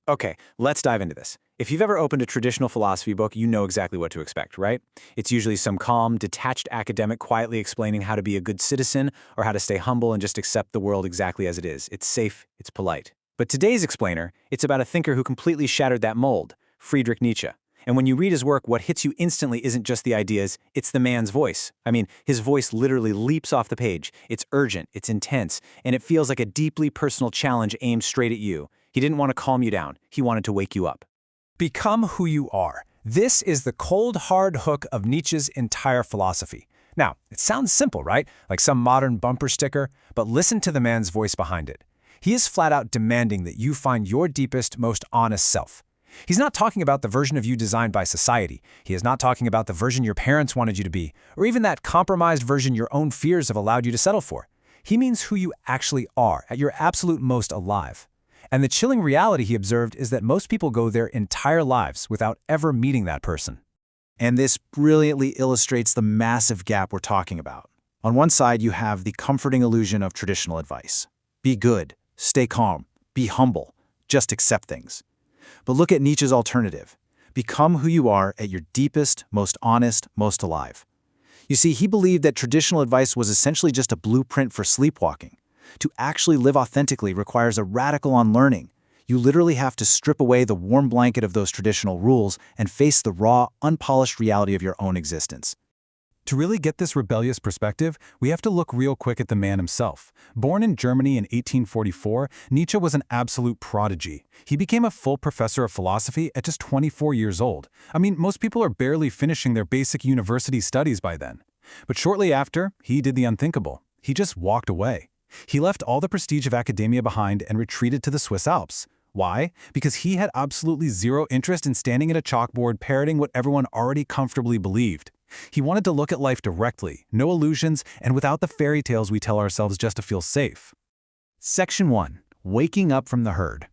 Okay, let's dive into this. If you've ever opened a traditional philosophy book, you know exactly what to expect, right? It's usually some calm, detached academic quietly explaining how to be a good citizen or how to stay humble and just accept the world exactly as it is. It's safe, it's polite. But today's explainer, it's about a thinker who completely shattered that mold, Friedrich Nietzsche. And when you read his work, what hits you instantly isn't just the ideas, it's the man's voice. I mean, his voice literally leaps off the page. It's urgent, it's intense, and it feels like a deeply personal challenge aimed straight at you. He didn't want to calm you down. He wanted to wake you up. Become who you are. This is the cold, hard hook of Nietzsche's entire philosophy. Now, it sounds simple, right? Like some modern bumper sticker, but listen to the man's voice behind it. He is flat out demanding that you find your deepest, most honest self. He's not talking about the version of you designed by society. He is not talking about the version your parents wanted you to be, or even that compromised version your own fears have allowed you to settle for. He means who you actually are, at your absolute most alive. And the chilling reality, he observed, is that most people go their entire lives without ever meeting that person. And this brilliantly illustrates the massive gap we're talking about. On one side, you have the comforting illusion of traditional advice. Be good, stay calm, be humble, just accept things. But look at Nietzsche's alternative. Become who you are at your deepest, most honest, most alive. You see, he believed that traditional advice was essentially just a blueprint for sleepwalking. To actually live authentically requires a radical unlearning. You literally have to strip away the warm blanket of those traditional rules and face the raw, unpolished reality of your own existence. To really get this rebellious perspective, we have to look real quick at the man himself. Born in Germany in 1844, Nietzsche was an absolute prodigy. He became a full professor of philosophy at just 24 years old. I mean, most people are barely finishing their basic university studies by then. But shortly after, he did the unthinkable. He just walked away. He left all the prestige of academia behind and retreated to the Swiss Alps. Why? Because he had absolutely zero interest in standing at a chalkboard parroting what everyone already comfortably believed. He wanted to look at life directly, no illusions, and without the fairy tales we tell ourselves just to feel safe. Section 1. Waking up from the herd.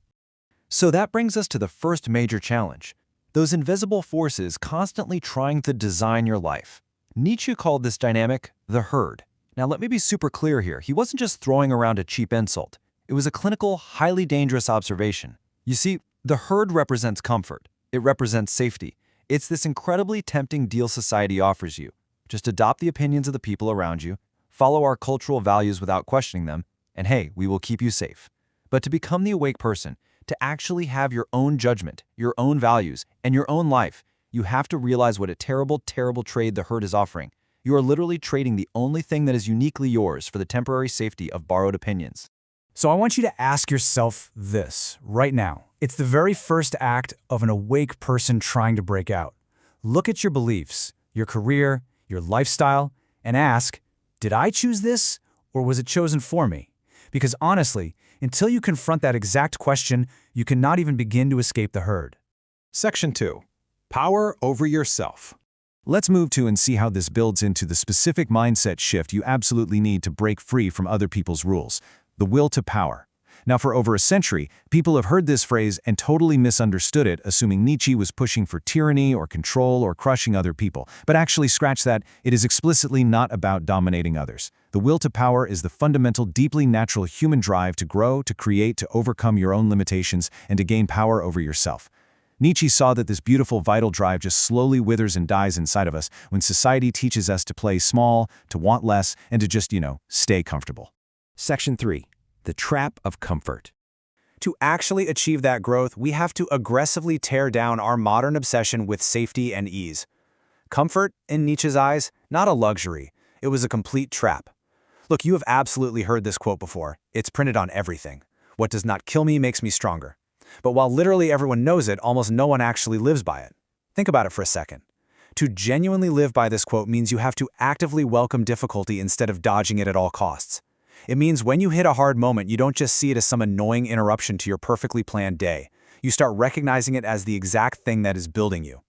So that brings us to the first major challenge. Those invisible forces constantly trying to design your life. Nietzsche called this dynamic the herd. Now let me be super clear here. He wasn't just throwing around a cheap insult. It was a clinical, highly dangerous observation. You see, the herd represents comfort. It represents safety. It's this incredibly tempting deal society offers you. Just adopt the opinions of the people around you, follow our cultural values without questioning them, and hey, we will keep you safe. But to become the awake person, to actually have your own judgment, your own values, and your own life, you have to realize what a terrible, terrible trade the herd is offering. You are literally trading the only thing that is uniquely yours for the temporary safety of borrowed opinions. So I want you to ask yourself this right now. It's the very first act of an awake person trying to break out. Look at your beliefs, your career, your lifestyle, and ask, did I choose this or was it chosen for me? Because honestly, until you confront that exact question, you cannot even begin to escape the herd. Section 2. Power over yourself. Let's move to and see how this builds into the specific mindset shift you absolutely need to break free from other people's rules. The will to power. Now, for over a century, people have heard this phrase and totally misunderstood it, assuming Nietzsche was pushing for tyranny or control or crushing other people. But actually, scratch that, it is explicitly not about dominating others. The will to power is the fundamental, deeply natural human drive to grow, to create, to overcome your own limitations, and to gain power over yourself. Nietzsche saw that this beautiful, vital drive just slowly withers and dies inside of us when society teaches us to play small, to want less, and to just, stay comfortable. Section 3. The trap of comfort. To actually achieve that growth, we have to aggressively tear down our modern obsession with safety and ease. Comfort, in Nietzsche's eyes, not a luxury. It was a complete trap. Look, you have absolutely heard this quote before. It's printed on everything. What does not kill me makes me stronger. But while literally everyone knows it, almost no one actually lives by it. Think about it for a second. To genuinely live by this quote means you have to actively welcome difficulty instead of dodging it at all costs. It means when you hit a hard moment, you don't just see it as some annoying interruption to your perfectly planned day. You start recognizing it as the exact thing that is building you.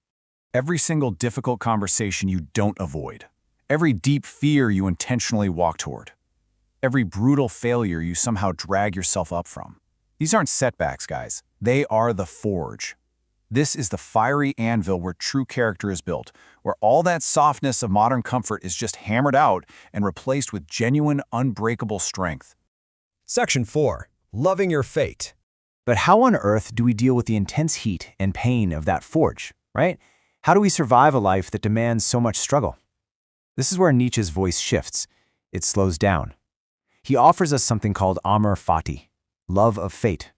Every single difficult conversation you don't avoid. Every deep fear you intentionally walk toward. Every brutal failure you somehow drag yourself up from. These aren't setbacks, guys. They are the forge. This is the fiery anvil where true character is built, where all that softness of modern comfort is just hammered out and replaced with genuine, unbreakable strength. Section 4. Loving your fate. But how on earth do we deal with the intense heat and pain of that forge, right? How do we survive a life that demands so much struggle? This is where Nietzsche's voice shifts. It slows down. He offers us something called Amor Fati, love of fate.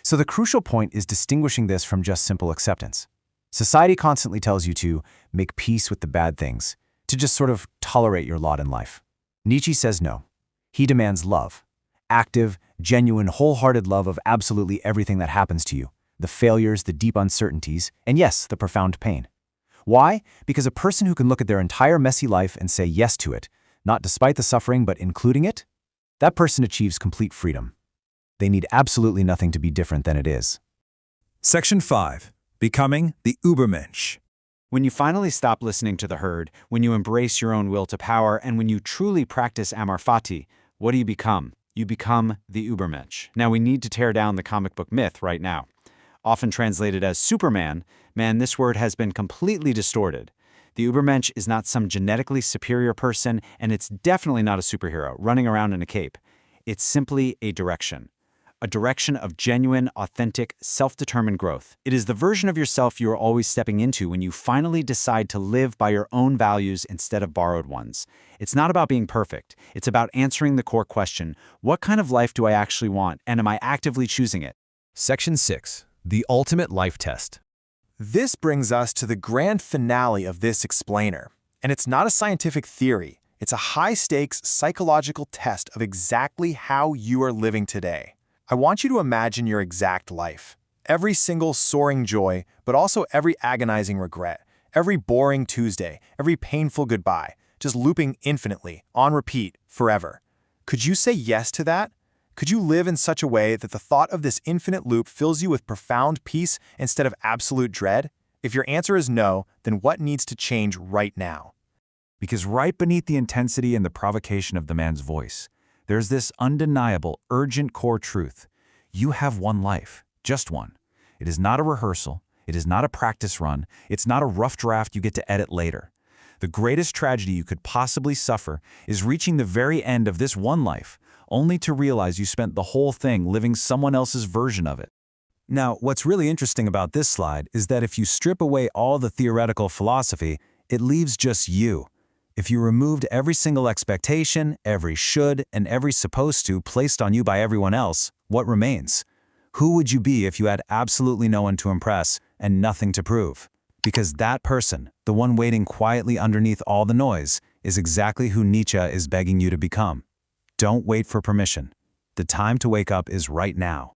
So the crucial point is distinguishing this from just simple acceptance. Society constantly tells you to make peace with the bad things, to just sort of tolerate your lot in life. Nietzsche says no. He demands love. Active, genuine, wholehearted love of absolutely everything that happens to you, the failures, the deep uncertainties, and yes, the profound pain. Why? Because a person who can look at their entire messy life and say yes to it, not despite the suffering but including it, that person achieves complete freedom. They need absolutely nothing to be different than it is. Section 5. Becoming the Ubermensch. When you finally stop listening to the herd, when you embrace your own will to power, and when you truly practice Amor Fati, what do you become? You become the Ubermensch. Now we need to tear down the comic book myth right now. Often translated as Superman, this word has been completely distorted. The Ubermensch is not some genetically superior person, and it's definitely not a superhero running around in a cape. It's simply a direction of genuine, authentic, self-determined growth. It is the version of yourself you are always stepping into when you finally decide to live by your own values instead of borrowed ones. It's not about being perfect. It's about answering the core question, what kind of life do I actually want, and am I actively choosing it? Section 6. The ultimate life test. This brings us to the grand finale of this explainer. And it's not a scientific theory. It's a high-stakes psychological test of exactly how you are living today. I want you to imagine your exact life. Every single soaring joy, but also every agonizing regret. Every boring Tuesday, every painful goodbye, just looping infinitely, on repeat, forever. Could you say yes to that? Could you live in such a way that the thought of this infinite loop fills you with profound peace instead of absolute dread? If your answer is no, then what needs to change right now? Because right beneath the intensity and the provocation of the man's voice, there's this undeniable, urgent core truth. You have one life, just one. It is not a rehearsal. It is not a practice run. It's not a rough draft you get to edit later. The greatest tragedy you could possibly suffer is reaching the very end of this one life, only to realize you spent the whole thing living someone else's version of it. Now, what's really interesting about this slide is that if you strip away all the theoretical philosophy, it leaves just you. If you removed every single expectation, every should, and every supposed to placed on you by everyone else, what remains? Who would you be if you had absolutely no one to impress and nothing to prove? Because that person, the one waiting quietly underneath all the noise, is exactly who Nietzsche is begging you to become. Don't wait for permission. The time to wake up is right now.